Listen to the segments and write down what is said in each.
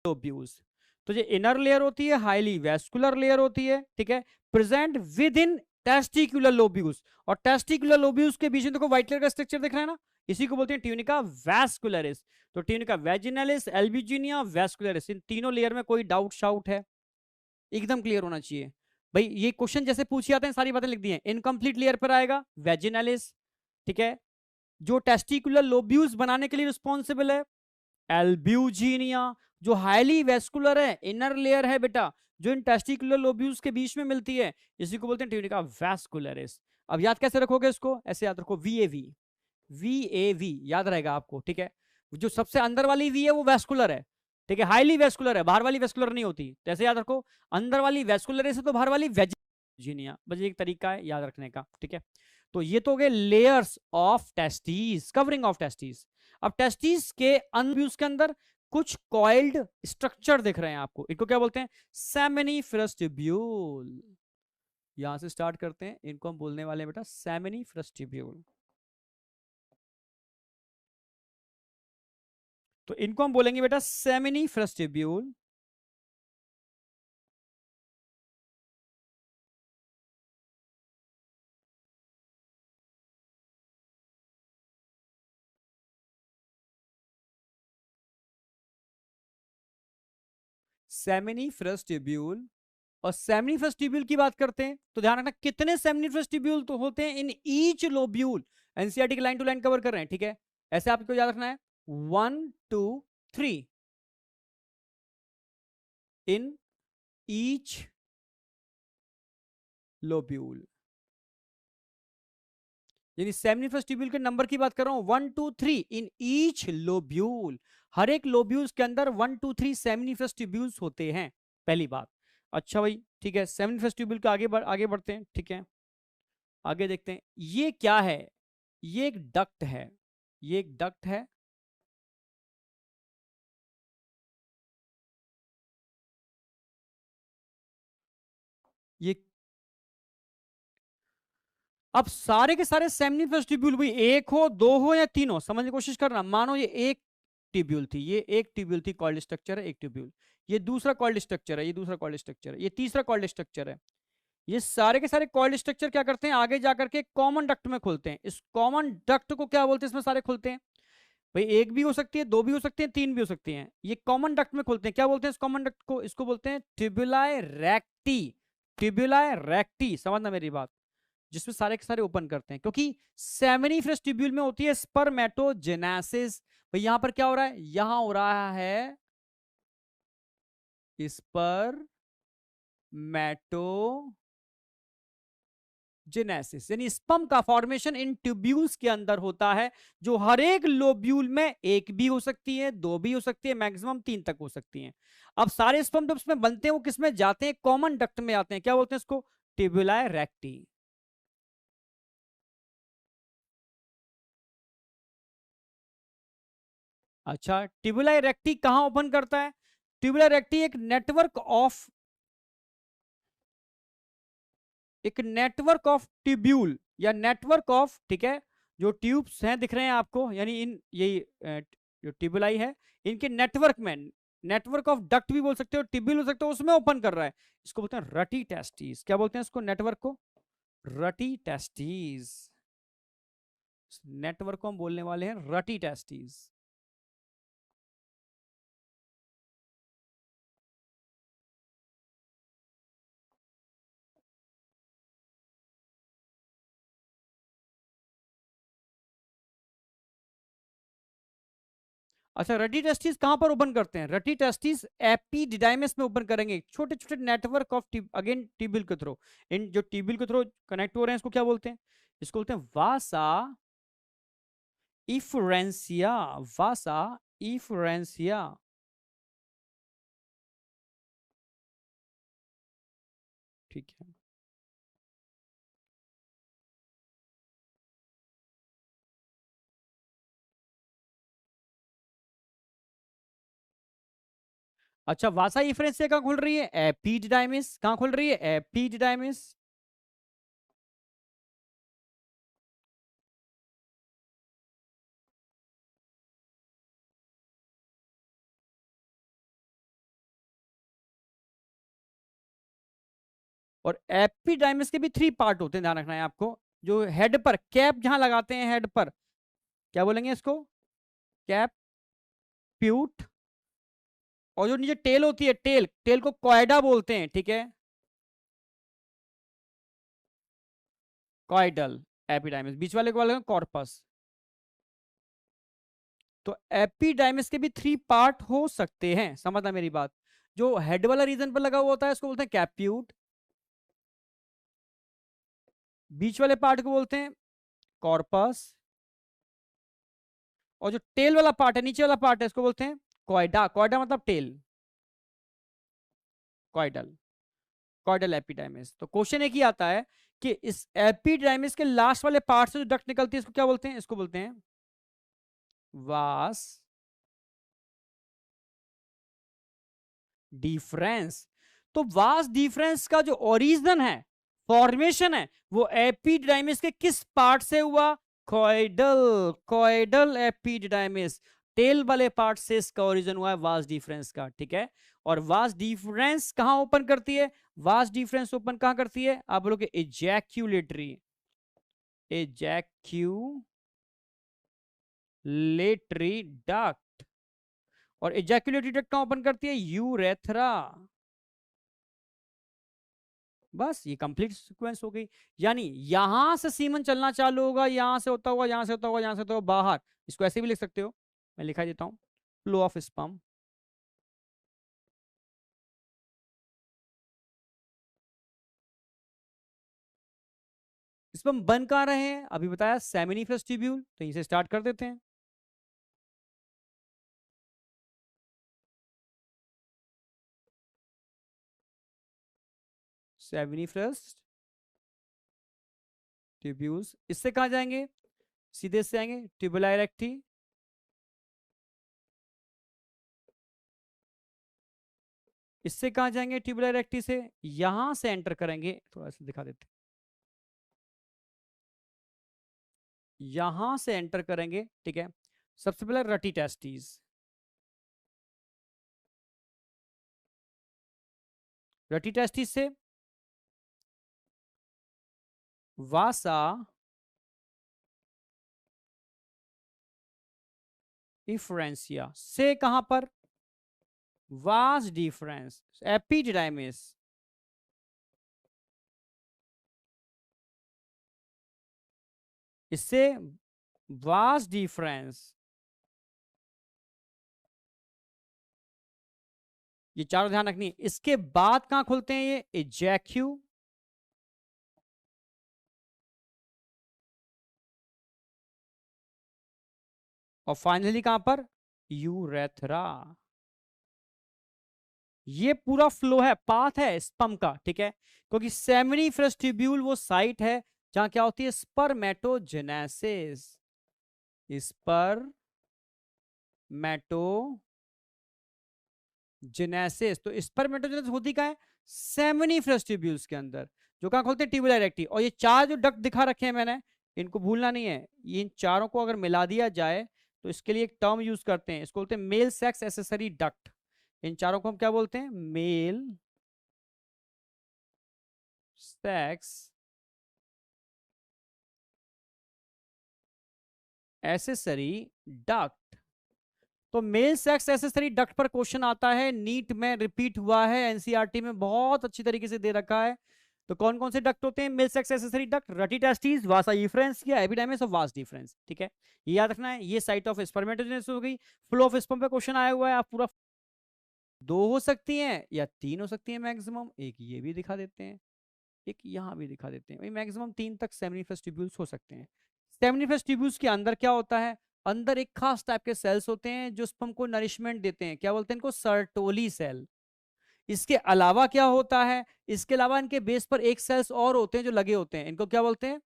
Lobules. तो ये inner layer होती है, हाईली वेस्कुलर लेयर होती है, ठीक है, present with in testicular lobules. और टेस्टिकुलर लोब्यूल्स के बीच में देखो व्हाइट कलर का स्ट्रक्चर दिख रहा है ना, इसी को बोलते हैं ट्यूनिका वैस्कुलरिस। तो ट्यूनिका वेजिनलिस, एल्ब्यूजिनिया, वैस्कुलरिस, इन तीनों लेयर में कोई डाउट शाउट है? एकदम क्लियर होना चाहिए भाई। ये क्वेश्चन जैसे पूछे जाते हैं सारी बातें लिख दी हैं। इनकम्प्लीट लेयर पर आएगा वेजिनलिस, ठीक है। जो टेस्टिकुलर लोब्यूल्स बनाने के लिए रिस्पॉन्सिबल है, एल्ब्यूजिनिया। जो हाईली वेस्कुलर है, इनर लेयर है बेटा, जो इन टेस्टिकुलर लोब्यूल्स के बीच में मिलती है, इसी को बोलते हैं ट्यूनिका वैस्कुलरिस। अब याद कैसे रखोगे इसको? ऐसे याद रखो, वीएवी, वीएवी याद रहेगा आपको, ठीक है। जो सबसे अंदर वाली वी है वो वेस्कुलर है, ठीक है, हाईली वेस्कुलर है, बाहर वाली वेस्कुलर नहीं होती, तो ऐसे याद रखो, अंदर वाली वेस्कुलर है तो बाहर वाली वेजिनिया, बस एक तरीका है याद रखने का, ठीक है। तो ये तो हो गए layers of testes, covering of testes. अब टेस्टीज के अनव्यूज के अंदर कुछ कॉइल्ड स्ट्रक्चर दिख रहे हैं आपको, इनको क्या बोलते हैं? Seminiferous tubule. यहां से स्टार्ट करते हैं, इनको हम बोलने वाले हैं बेटा सेमिनिफरस ट्यूब्यूल। तो इनको हम बोलेंगे बेटा सेमिनिफरस ट्यूब्यूल। Seminiferous tubule. और सेमिनिफरस ट्यूब्यूल की बात करते हैं तो ध्यान रखना कितने सेमिनिफरस ट्यूब्यूल तो होते हैं इन ईच लोब्यूल। एनसीईआरटी की लाइन टू लाइन कवर कर रहे हैं, ठीक है। ऐसे आपको याद रखना है, 1 2 3 इन ईच लोब्यूल। यानी सेमिनिफरस ट्यूब्यूल के नंबर की बात कर रहा हूं, 1 2 3 इन ईच लोब्यूल। हर एक लोब्यूल्स के अंदर 1 2 3 सेमिनिफरस ट्यूब्यूल्स होते हैं, पहली बात। अच्छा भाई, ठीक है, सेमिनिफरस ट्यूब्यूल के आगे बढ़ते हैं, ठीक है। आगे देखते हैं ये क्या है। ये एक डक्ट है, ये एक डक्ट है। ये अब सारे के सारे सेमिनिफरस ट्यूब्यूल भाई एक हो, दो हो या तीन हो, समझने की कोशिश करना। मानो ये एक ट्यूब्यूल थी, ये एक ट्यूब्यूल थी, कॉल्ड स्ट्रक्चर है एक ट्यूब्यूल। ये दूसरा कॉल्ड स्ट्रक्चर है, ये दूसरा कॉल्ड स्ट्रक्चर है, ये तीसरा कॉल्ड स्ट्रक्चर है। ये सारे के सारे कॉइल्ड स्ट्रक्चर क्या करते हैं, आगे जाकर के कॉमन डक्ट में खुलते हैं। इस कॉमन डक्ट को क्या बोलते हैं? इसमें सारे खुलते हैं भाई, एक भी हो सकती है, दो भी हो सकती है, तीन भी हो सकती हैं। ये कॉमन डक्ट में खुलते हैं, क्या बोलते हैं इस कॉमन डक्ट को? इसको बोलते हैं ट्यूबुलाए रेक्टी। ट्यूबुलाए रेक्टी, समझना मेरी बात, जिसमें सारे के सारे ओपन करते हैं, क्योंकि सेमिनिफरस ट्यूब्यूल में होती है स्पर्मेटोजेनेसिस। भाई यहां पर क्या हो रहा है? यहां हो रहा है स्पर्मेटो जेनेसिस, यानी स्पर्म का फॉर्मेशन इन ट्यूब्यूल्स के अंदर होता है, जो हर एक लोब्यूल में एक भी हो सकती है, दो भी हो सकती है, मैक्सिमम तीन तक हो सकती हैं। अब सारे स्पर्म जब उसमें बनते हैं वो किस में जाते हैं? कॉमन डक्ट में आते हैं, क्या बोलते हैं इसको? ट्यूबुलाए रेक्टी। अच्छा, ट्यूबुलाए रेक्टी कहां ओपन करता है? ट्यूबुलाए रेक्टी एक नेटवर्क ऑफ ट्यूब्यूल या नेटवर्क ऑफ, ठीक है, जो ट्यूब्स हैं दिख रहे हैं आपको, यानी इन यही जो ट्यूबुलाई है, इनके नेटवर्क में, नेटवर्क ऑफ डक्ट भी बोल सकते हो, ट्यूब्यूल हो सकते हो, उसमें ओपन कर रहा है। इसको बोलते हैं रटी टेस्टिस। क्या बोलते हैं इसको? नेटवर्क को रटी टेस्टिस। नेटवर्क को हम बोलने वाले हैं रटी टेस्टिस। अच्छा, रटी टेस्टिस कहां पर ओपन करते हैं? रटी टेस्टिस एपिडिडाइमिस में ओपन करेंगे, छोटे छोटे नेटवर्क ऑफ अगेन ट्यूब्यूल के थ्रू। इन जो ट्यूब्यूल के थ्रू कनेक्ट हो रहे हैं इसको क्या बोलते हैं? इसको बोलते हैं वासा इफरेंसिया। वासा इफरेंसिया, ठीक है। अच्छा, वासा इफरेंसिया कहां खुल रही है? एपिडिडाइमिस। कहां खुल रही है? एपिडिडाइमिस। और एपिडाइमिस के भी 3 पार्ट होते हैं, ध्यान रखना है आपको। जो हेड पर कैप जहां लगाते हैं हेड पर, क्या बोलेंगे इसको? कैप प्यूट। और जो नीचे टेल होती है, टेल टेल को कॉयडा बोलते हैं, ठीक है, कॉइडल एपिडाइमिस। बीच वाले को बोलेंगे कॉर्पस। तो एपिडाइमिस के भी 3 पार्ट हो सकते हैं, समझना मेरी बात। जो हेड वाला रीजन पर लगा हुआ होता है उसको बोलते हैं कैप्यूट, बीच वाले पार्ट को बोलते हैं कॉर्पस, और जो टेल वाला पार्ट है, नीचे वाला पार्ट है, इसको बोलते हैं कॉइडा। कॉइडा मतलब टेल, कॉइडल, कॉइडल एपिडाइमिस। तो क्वेश्चन एक ही आता है कि इस एपिडाइमिस के लास्ट वाले पार्ट से जो डक्ट निकलती है इसको क्या बोलते हैं? इसको बोलते हैं वास डिफरेंस। तो वास डिफरेंस का जो ओरिजिन है, फॉर्मेशन है, वो एपिडाइमिस के किस पार्ट से हुआ? कॉइडल, कॉइडल एपिडाइमिस, टेल वाले पार्ट से इसका ओरिजिन हुआ है वास डिफरेंस का, ठीक है। और वास डिफरेंस कहां ओपन करती है? वास डिफरेंस ओपन कहां करती है? आप बोलोगे एजैक्यूलेटरी, एजैक्यूलेटरी डक्ट। और एजैक्यूलेटरी डक्ट कहां ओपन करती है? यूरेथ्रा। बस ये कंप्लीट सीक्वेंस हो गई। यानी यहां से सीमन चलना चालू होगा, यहां से होता होगा, यहां से होता होगा, यहां से होता होगा बाहर। इसको ऐसे भी लिख सकते हो, मैं लिखा देता हूं, फ्लो ऑफ स्पर्म। स्पर्म बन कहां रहे हैं? अभी बताया सेमिनिफरस ट्यूब्यूल, तो इसे स्टार्ट कर देते हैं। सेमिनिफरस ट्यूब्यूल्स, इससे कहां जाएंगे? सीधे से आएंगे ट्यूबुला इरेक्टी, इससे कहां जाएंगे? ट्यूबुला इरेक्टी से यहां से एंटर करेंगे, थोड़ा सा दिखा देते हैं, यहां से एंटर करेंगे, ठीक है। सबसे पहले रटी टेस्टिस, रटी टेस्टिस से वासा इफ्रेंसिया, से कहां पर? वास डिफरेंस एपिडिडाइमिस, इससे वास डिफरेंस, ये चारों ध्यान रखनी है। इसके बाद कहां खुलते हैं? ये एजैक्यू, और फाइनली कहां पर? यूरेथ्रा। ये पूरा फ्लो है, पाथ है स्पर्म का, ठीक है। क्योंकि सेमिनिफरस ट्यूब्यूल वो साइट है जहां क्या होती है? Spermatogenesis, spermatogenesis. तो स्पर्मेटोजेनेसिस होती क्या है? सेमिनिफरस ट्यूब्यूल्स के अंदर, जो कहां खोलते हैं? ट्यूबुला इरेक्टी। और ये 4 जो डक्ट दिखा रखे हैं मैंने, इनको भूलना नहीं है। ये इन चारों को अगर मिला दिया जाए तो इसके लिए एक टर्म यूज करते हैं, इसको बोलते हैं मेल सेक्स एसेसरी डक्ट। इन चारों को हम क्या बोलते हैं? Male sex accessory duct. तो मेल सेक्स एसेसरी डक्ट पर क्वेश्चन आता है, नीट में रिपीट हुआ है, एनसीईआरटी में बहुत अच्छी तरीके से दे रखा है। तो कौन कौन से डक्ट होते हैं? Male sex accessory duct, rete testis, vasa efferens या एपिडाइमिस और वास डिफरेंस, ठीक है। ये याद रखना है। ये साइट ऑफ स्पर्मेटोजेनेसिस हो गई। फ्लो ऑफ स्पर्म पे क्वेश्चन आया हुआ है, आप पूरा 2 हो सकती हैं या 3 हो सकती है मैक्सिमम। एक ये भी दिखा देते हैं, एक यहां भी दिखा देते हैं। मैक्सिमम 3 तक सेमिनिफरस ट्यूब्यूल्स हो सकते हैं। सेमिनिफरस ट्यूब्यूल्स के अंदर क्या होता है? अंदर एक खास टाइप के सेल्स होते हैं जो स्पर्म को नरिशमेंट देते हैं, क्या बोलते हैं इनको? Sertoli cell. इसके अलावा क्या होता है? इसके अलावा इनके बेस पर एक सेल्स और होते हैं जो लगे होते हैं, इनको क्या बोलते हैं?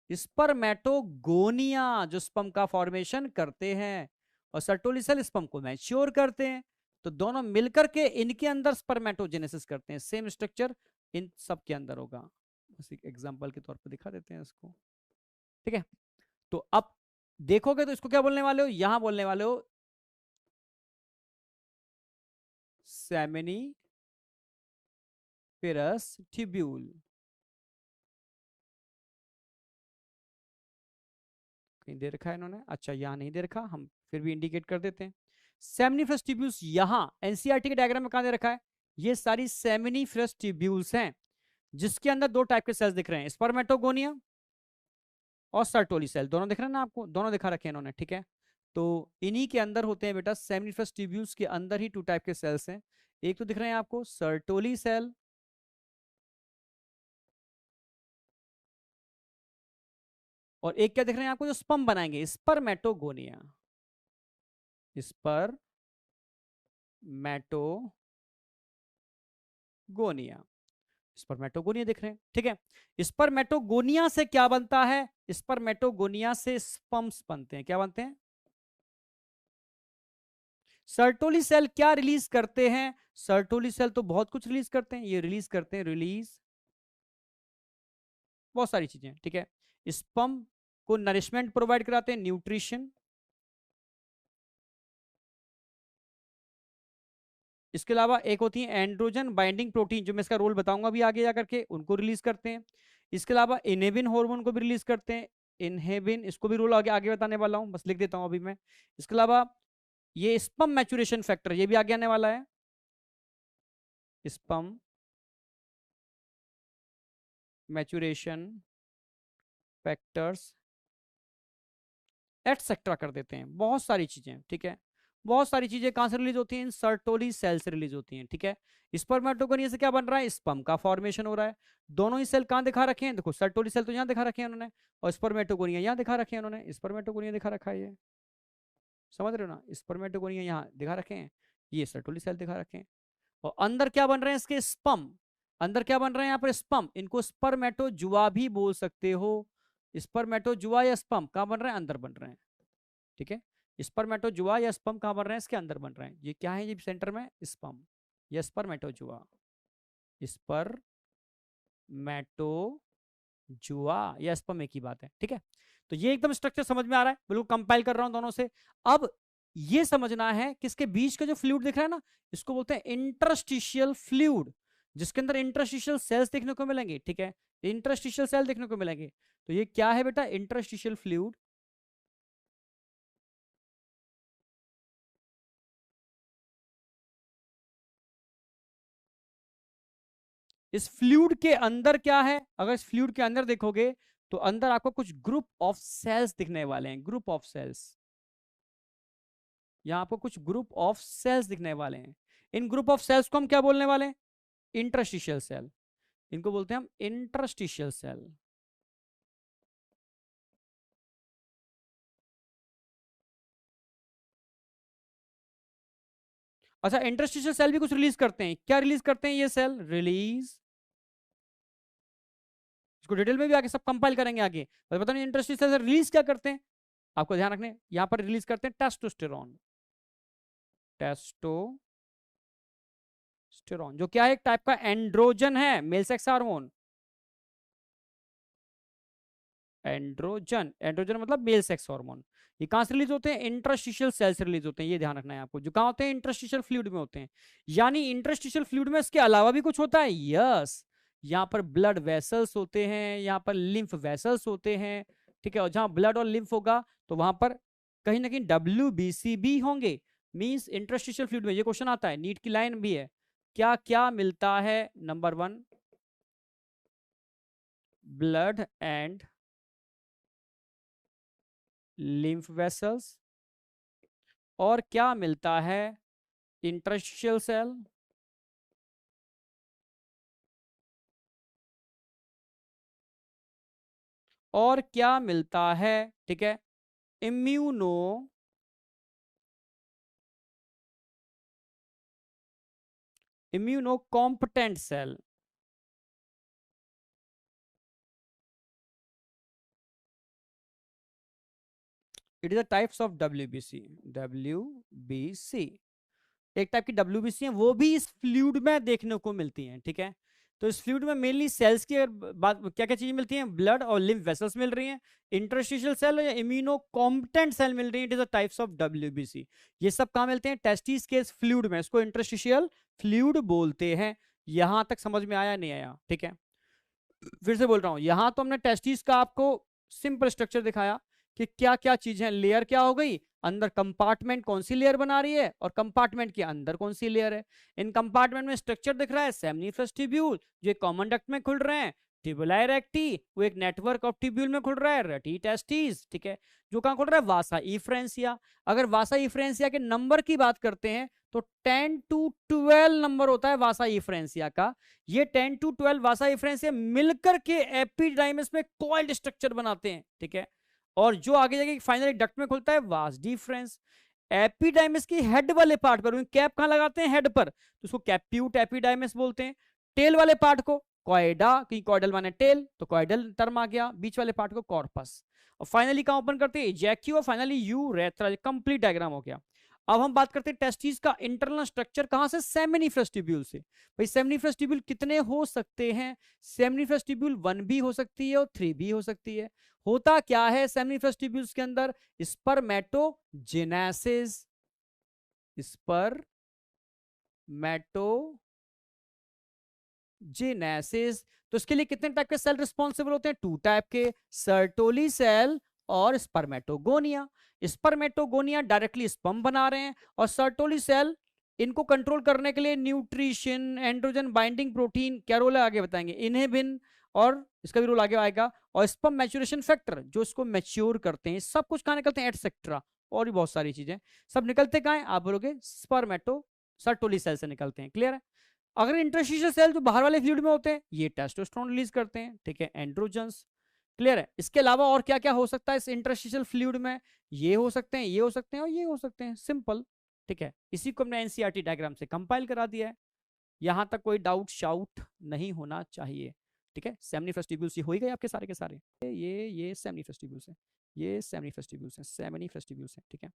स्पर्मेटोगोनिया, जो स्पर्म का फॉर्मेशन करते हैं। और सर्टोली सेल स्पर्म को मैच्योर करते हैं। तो दोनों मिलकर के इनके अंदर स्पर्मेटोजेनेसिस करते हैं। सेम स्ट्रक्चर इन सब के अंदर होगा। बस एक एग्जांपल के तौर पर दिखा देते हैं इसको, ठीक है। तो अब देखोगे तो इसको क्या बोलने वाले हो? यहां बोलने वाले हो सेमिनी फिरस ट्यूब्यूल। कहीं दे रखा है इन्होंने, अच्छा यहाँ नहीं दे रखा, हम फिर भी इंडिकेट कर देते हैं। सेमिनिफरस ट्यूब्यूल्स यहाँ एनसीईआरटी के डायग्राम में कहां दे रखा है, ये सारी सेमिनिफरस ट्यूब्यूल्स हैं जिसके अंदर दो टाइप के सेल्स दिख रहे हैं, स्पर्मेटोगोनिया और सर्टोली सेल, दोनों दिख रहे हैं ना आपको, दोनों दिखा रखे हैं इन्होंने, ठीक है। तो इन्हीं के अंदर होते हैं बेटा, सेमिनिफरस ट्यूब्यूल्स के अंदर ही टू टाइप के सेल्स हैं। एक तो दिख रहे हैं आपको सर्टोली सेल, और एक क्या दिख रहे हैं आपको जो स्पर्म बनाएंगे, स्पर्मेटोगोनिया, स्पर्मेटोगोनिया, स्पर्मेटोगोनिया दिख रहे हैं, ठीक है। स्पर्मेटोगोनिया से क्या बनता है, स्पर्मेटोगोनिया से स्पर्म्स बनते हैं, क्या बनते हैं। सर्टोली सेल क्या रिलीज करते हैं, सर्टोली सेल तो बहुत कुछ रिलीज करते हैं, ये रिलीज करते हैं, रिलीज बहुत सारी चीजें, ठीक है। स्पर्म को नरिशमेंट प्रोवाइड कराते हैं, न्यूट्रिशन। इसके अलावा एक होती है एंड्रोजन बाइंडिंग प्रोटीन, जो मैं इसका रोल बताऊंगा अभी आगे जाकर के, उनको रिलीज करते हैं। इसके अलावा इनहेबिन हार्मोन को भी रिलीज करते हैं, इनहेबिन, इसको भी रोल आगे आगे बताने वाला हूं, बस लिख देता हूं अभी मैं। इसके अलावा ये स्पर्म मैच्योरेशन फैक्टर, ये भी आगे आने वाला है, स्पर्म मैच्योरेशन फैक्टर्स एटसेट्रा कर देते हैं, बहुत सारी चीजें, ठीक है। बहुत सारी चीजें कहां से रिलीज होती हैं, सर्टोली सेल से रिलीज होती हैं, ठीक है। स्पर्मेटोगोनिया से क्या बन रहा है, स्पर्म का फॉर्मेशन हो रहा है। दोनों ही सेल कहां दिखा रखे हैं, देखो सर्टोली सेल तो यहां दिखा रखे हैं उन्होंने, और स्पर्मेटोगोनिया यहां दिखा रखे हैं उन्होंने, स्पर्मेटोगोनिया दिखा रखा है, ये समझ रहे हो ना, स्पर्मेटोगोनिया यहाँ दिखा रखे हैं, ये सर्टोली सेल दिखा रखे हैं। और अंदर क्या बन रहे हैं इसके, स्पर्म, अंदर क्या बन रहे हैं यहाँ पर स्पर्म, इनको स्पर्मेटोजुआ भी बोल सकते हो। स्पर्मेटोजुआ या स्पर्म कहां बन रहे हैं, अंदर बन रहे हैं, ठीक है। स्पर्मेटोजुआ या स्पर्म कहां बन रहे हैं, इसके अंदर बन रहे हैं। ये क्या है, ये सेंटर में स्पर्म या स्पर्मेटोजुआ, स्पर्मेटोजुआ या स्पर्म एक ही बात है, ठीक है। तो ये एकदम स्ट्रक्चर समझ में आ रहा है, बिल्कुल कंपाइल कर रहा हूं दोनों से। अब ये समझना है कि इसके बीच का जो फ्लूइड दिख रहा है ना, इसको बोलते हैं इंटरस्टिशियल फ्लूइड, जिसके अंदर इंटरस्टिशियल सेल्स देखने को मिलेंगे, ठीक है, इंटरस्टिशियल सेल देखने को मिलेंगे। तो ये क्या है बेटा, इंटरस्टिशियल फ्लूइड। इस फ्लूइड के अंदर क्या है, अगर इस फ्लूइड के अंदर देखोगे तो अंदर आपको कुछ ग्रुप ऑफ सेल्स दिखने वाले हैं, ग्रुप ऑफ सेल्स, यहां आपको कुछ ग्रुप ऑफ सेल्स दिखने वाले हैं। इन ग्रुप ऑफ सेल्स को हम क्या बोलने वाले हैं, इंटरस्टिशियल सेल, इनको बोलते हैं हम इंटरस्टिशियल सेल। अच्छा, इंटरस्टिशियल सेल भी कुछ रिलीज करते हैं, क्या रिलीज करते हैं ये सेल, रिलीज, इसको डिटेल में भी आगे सब कंपाइल करेंगे आगे, पर पता नहीं इंटरस्टिशियल सेल रिलीज क्या करते हैं, आपको ध्यान रखने, यहां पर रिलीज करते हैं टेस्टोस्टेरोन, टेस्टोस्टेरोन जो क्या है, एक टाइप का एंड्रोजन है, male sex hormone, androgen, androgen मतलब मेल सेक्स हार्मोन। ये कहां से रिलीज होते हैं, इंटरस्टिशियल सेल से रिलीज होते हैं, ये ध्यान रखना है आपको, जो कहां होते हैं, इंटरस्टिशियल फ्लूइड में होते हैं। यानी इंटरस्टिशियल फ्लूइड में इसके अलावा भी कुछ होता है, यस, यहाँ पर ब्लड वेसल्स होते हैं, यहाँ पर लिम्फ वेसल्स होते हैं, ठीक है। और जहां ब्लड और लिम्फ होगा तो वहां पर कहीं ना कहीं WBC भी होंगे, मींस इंटरस्टिशियल फ्लूइड में, ये क्वेश्चन आता है, नीट की लाइन भी है, क्या क्या मिलता है, number 1 blood and lymph vessels, और क्या मिलता है, इंटरस्टिशियल सेल, और क्या मिलता है, ठीक है, immuno immuno competent cell. It is the types of WBC एक टाइप की WBC है, वो भी इस फ्लूइड में देखने को मिलती हैं, ठीक है। तो इस फ्लूइड में मेनली सेल्स की बात, क्या क्या चीजें मिलती हैं, ब्लड और लिम्फ वेसल्स मिल रही हैं, इंटरस्टिशियल सेल या इम्यूनो कॉम्पिटेंट सेल मिल रही है, it is the types of WBC। ये सब कहां मिलते हैं, टेस्टिस के फ्लूइड में, इसको इंटरस्टिशियल फ्लूइड बोलते हैं। यहां तक समझ में आया नहीं आया? ठीक है, फिर से बोल रहा हूं, यहां तो हमने टेस्टिस का आपको सिंपल स्ट्रक्चर दिखाया कि क्या क्या चीजें, लेयर क्या हो गई, अंदर कंपार्टमेंट कौन सी लेयर बना रही है और कंपार्टमेंट के अंदर कौन सी लेयर है। इन कंपार्टमेंट में स्ट्रक्चर दिख रहा है सेमिनिफरस ट्यूब्यूल जो एक कॉमन डक्ट में खुल रहे हैं, ट्यूबुलाई रेक्टी वो एक नेटवर्क ऑफ ट्यूब्यूल में खुल रहा है, रेटी टेस्टिस, ठीक है, जो कहां खुल रहा है, वासा इफ्रेंसिया। अगर वासा इफ्रेंसिया के नंबर की बात करते हैं तो 10 to 12 नंबर होता है वासा इफ्रेंसिया का। ये 10 to 12 वासा इफ्रेंसिया मिलकर के एपिडाइमस में कॉइल्ड स्ट्रक्चर बनाते हैं, ठीक है। और जो आगे जाके फाइनली डक्ट में खुलता है वास डिफरेंस। एपिडाइमस की हेड वाले पार्ट पर कैप कहां लगाते हैं, हेड पर, तो उसको कैप्यूट एपिडाइमस बोलते हैं। टेल वाले पार्ट को कॉइडा, की कॉइडल माने टेल, तो कॉइडल टर्म आ गया। बीच वाले पार्ट को कॉर्पस। और फाइनली कहां ओपन करते हैं, इजैक्यू, और फाइनली यूरेथ्रा। कंप्लीट डायग्राम हो गया। अब हम बात करते हैं टेस्टिस का इंटरनल स्ट्रक्चर कहां से, सेमिनिफरस ट्यूब्यूल से। भाई सेमिनिफरस ट्यूब्यूल कितने हो सकते हैं, सेमिनिफरस ट्यूब्यूल 1 भी हो सकती है और 3 भी हो सकती है। होता क्या है सेमिनिफरस ट्यूब्यूल्स के अंदर, स्पर्मेटोजेनेसिस, स्पर्मेटोजेनेसिस। तो इसके लिए कितने टाइप के सेल रिस्पॉन्सिबल होते हैं, 2 टाइप के, सर्टोली सेल और स्पर्मेटोगोनिया। स्पर्मेटोगोनिया डायरेक्टली स्पर्म बना रहे हैं और सर्टोली सेल इनको कंट्रोल करने के लिए न्यूट्रिशन, एंड्रोजन बाइंडिंग प्रोटीन, क्या रोल है आगे बताएंगे, इनहिबिन, और इसका भी रोल आगे आएगा, और स्पर्म मैच्योरेशन फैक्टर जो इसको मैच्योर करते हैं। सब कुछ कहां निकलते हैं, एटसेट्रा, और भी बहुत सारी चीजें सब निकलते कहां है, आप बोलोगे स्पर्मेटो सर्टोली सेल से निकलते हैं। क्लियर है। अगर इंटरस्टिशियल सेल जो बाहर वाले फ्लूइड में होते हैं ये टेस्टोस्टेरोन रिलीज करते हैं, ठीक है, एंड्रोजन्स। क्लियर है। इसके अलावा और क्या क्या हो सकता है इस इंटरस्टिशियल फ्लूइड में, ये हो सकते हैं, ये हो सकते हैं और ये हो सकते हैं, सिंपल। ठीक है, इसी को हमने एनसीईआरटी डायग्राम से कंपाइल करा दिया है। यहां तक कोई डाउट शाउट नहीं होना चाहिए। ठीक है, सेमिनिफरस ट्यूब्यूल्स ये हो ही गए आपके सारे के सारे। ये सेमिनिफरस ट्यूब्यूल्स हैं, ये सेमिनिफरस ट्यूब्यूल्स हैं, सेमिनिफरस ट्यूब्यूल्स हैं, ठीक है।